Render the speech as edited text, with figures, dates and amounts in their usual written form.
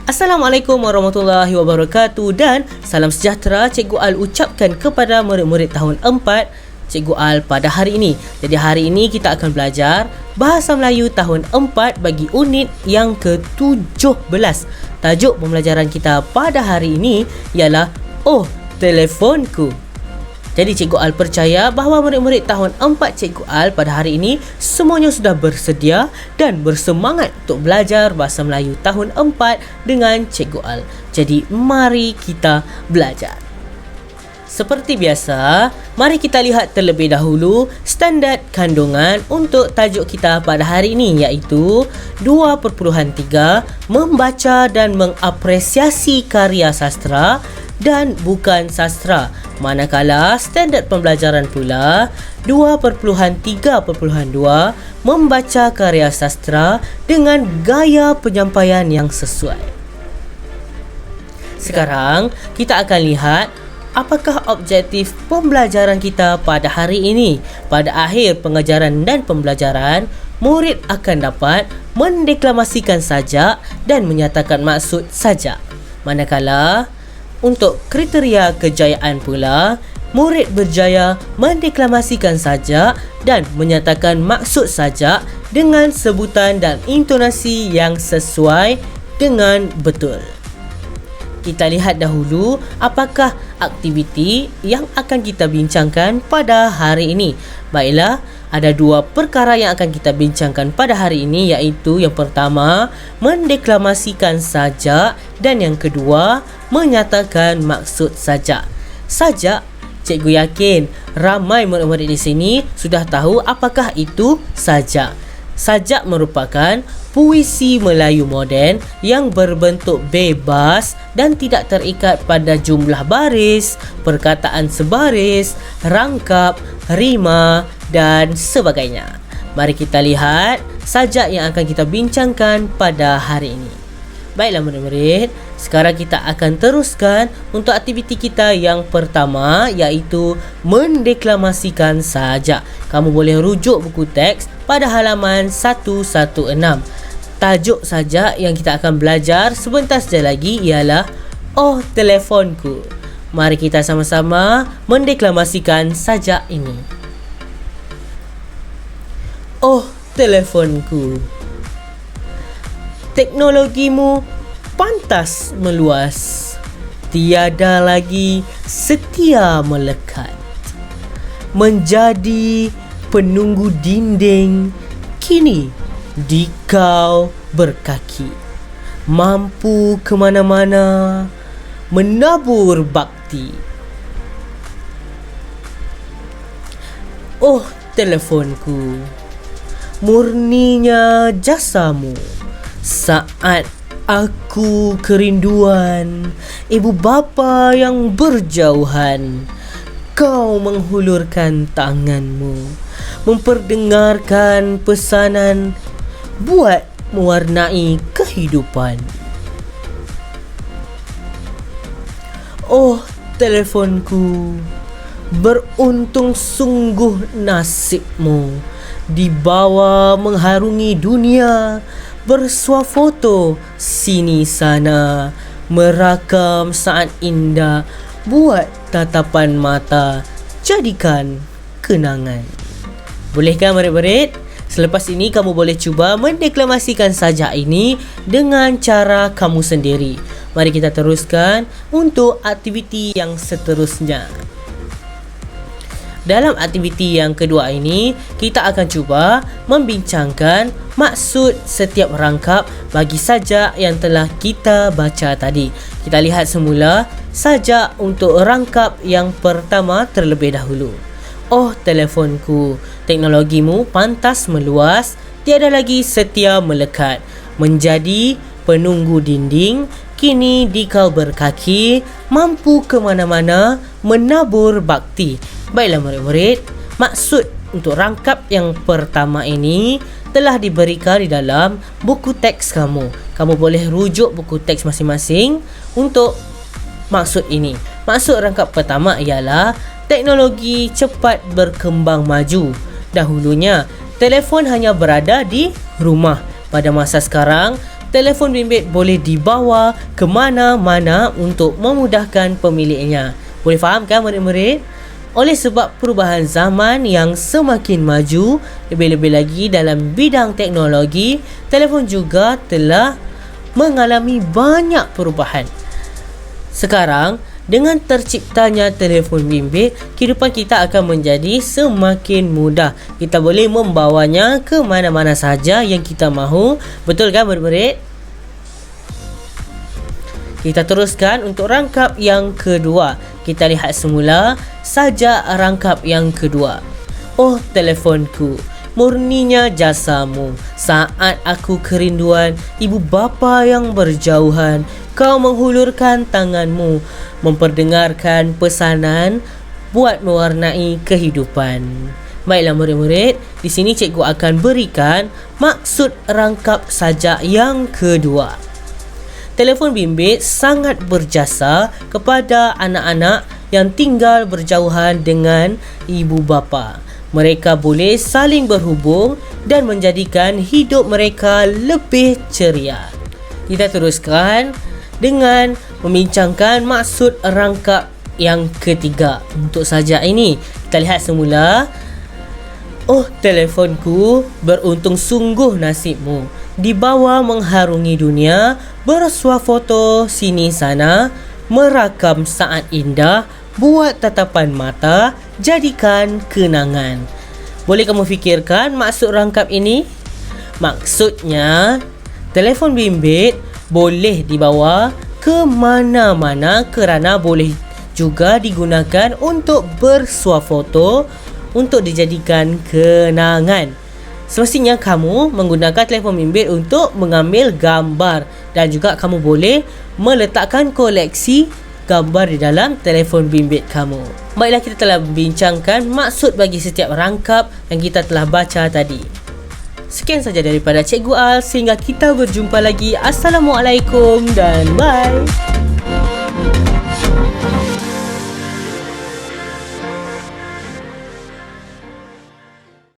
Assalamualaikum warahmatullahi wabarakatuh dan salam sejahtera Cikgu Al ucapkan kepada murid-murid tahun 4 Cikgu Al pada hari ini. Jadi hari ini kita akan belajar Bahasa Melayu tahun 4 bagi unit yang ke-17. Tajuk pembelajaran kita pada hari ini ialah Oh, telefonku. Jadi Cikgu Al percaya bahawa murid-murid tahun 4 Cikgu Al pada hari ini semuanya sudah bersedia dan bersemangat untuk belajar Bahasa Melayu tahun 4 dengan Cikgu Al. Jadi mari kita belajar. Seperti biasa, mari kita lihat terlebih dahulu standard kandungan untuk tajuk kita pada hari ini, iaitu 2.3 membaca dan mengapresiasi karya sastra dan bukan sastra. Manakala standard pembelajaran pula 2.3.2 membaca karya sastra dengan gaya penyampaian yang sesuai. Sekarang kita akan lihat apakah objektif pembelajaran kita pada hari ini. Pada akhir pengajaran dan pembelajaran, murid akan dapat mendeklamasikan sajak dan menyatakan maksud sajak. Manakala untuk kriteria kejayaan pula, murid berjaya mendeklamasikan sajak dan menyatakan maksud sajak dengan sebutan dan intonasi yang sesuai dengan betul. Kita lihat dahulu apakah aktiviti yang akan kita bincangkan pada hari ini. Baiklah, ada dua perkara yang akan kita bincangkan pada hari ini, iaitu yang pertama, mendeklamasikan sajak dan yang kedua, menyatakan maksud sajak. Sajak, cikgu yakin ramai murid-murid di sini sudah tahu apakah itu sajak. Sajak merupakan puisi Melayu moden yang berbentuk bebas dan tidak terikat pada jumlah baris, perkataan sebaris, rangkap, rima dan sebagainya. Mari kita lihat sajak yang akan kita bincangkan pada hari ini. Baiklah murid-murid, sekarang kita akan teruskan untuk aktiviti kita yang pertama, iaitu mendeklamasikan sajak. Kamu boleh rujuk buku teks pada halaman 116. Tajuk sajak yang kita akan belajar sebentar saja lagi ialah Oh, telefonku. Mari kita sama-sama mendeklamasikan sajak ini. Oh, telefonku. Teknologimu pantas meluas, tiada lagi setia melekat. Menjadi penunggu dinding, kini di kau berkaki. Mampu ke mana-mana, menabur bakti. Oh, telefonku. Murninya jasamu saat aku kerinduan, ibu bapa yang berjauhan. Kau menghulurkan tanganmu, memperdengarkan pesanan, buat mewarnai kehidupan. Oh, telefonku, beruntung sungguh nasibmu, dibawa mengharungi dunia, bersuah foto sini sana, merakam saat indah, buat tatapan mata, jadikan kenangan. Bolehkah murid-murid? Selepas ini kamu boleh cuba mendeklamasikan sajak ini dengan cara kamu sendiri. Mari kita teruskan untuk aktiviti yang seterusnya. Dalam aktiviti yang kedua ini, kita akan cuba membincangkan maksud setiap rangkap bagi sajak yang telah kita baca tadi. Kita lihat semula sajak untuk rangkap yang pertama terlebih dahulu. Oh, telefonku, teknologimu pantas meluas, tiada lagi setia melekat. Menjadi penunggu dinding, kini di kau berkaki, mampu ke mana-mana, menabur bakti. Baiklah murid-murid, maksud untuk rangkap yang pertama ini telah diberikan di dalam buku teks kamu. Kamu boleh rujuk buku teks masing-masing untuk maksud ini. Maksud rangkap pertama ialah teknologi cepat berkembang maju. Dahulunya, telefon hanya berada di rumah. Pada masa sekarang, telefon bimbit boleh dibawa ke mana-mana untuk memudahkan pemiliknya. Boleh faham kan murid-murid? Oleh sebab perubahan zaman yang semakin maju, lebih-lebih lagi dalam bidang teknologi, telefon juga telah mengalami banyak perubahan. Sekarang, dengan terciptanya telefon bimbit, kehidupan kita akan menjadi semakin mudah. Kita boleh membawanya ke mana-mana saja yang kita mahu. Betul kan murid-murid? Kita teruskan untuk rangkap yang kedua. Kita lihat semula sajak rangkap yang kedua. Oh telefonku, murninya jasamu. Saat aku kerinduan ibu bapa yang berjauhan, kau menghulurkan tanganmu, memperdengarkan pesanan buat mewarnai kehidupan. Baiklah murid-murid, di sini cikgu akan berikan maksud rangkap sajak yang kedua. Telefon bimbit sangat berjasa kepada anak-anak yang tinggal berjauhan dengan ibu bapa. Mereka boleh saling berhubung dan menjadikan hidup mereka lebih ceria. Kita teruskan dengan membincangkan maksud rangkap yang ketiga untuk sajak ini. Kita lihat semula. Oh telefonku, beruntung sungguh nasibmu. Dibawa mengharungi dunia, bersuah foto sini sana, merakam saat indah, buat tatapan mata, jadikan kenangan. Boleh kamu fikirkan maksud rangkap ini? Maksudnya, telefon bimbit boleh dibawa ke mana-mana kerana boleh juga digunakan untuk bersuah foto untuk dijadikan kenangan. Semestinya kamu menggunakan telefon bimbit untuk mengambil gambar dan juga kamu boleh meletakkan koleksi gambar di dalam telefon bimbit kamu. Baiklah, kita telah membincangkan maksud bagi setiap rangkap yang kita telah baca tadi. Sekian saja daripada Cikgu Al, sehingga kita berjumpa lagi. Assalamualaikum dan bye.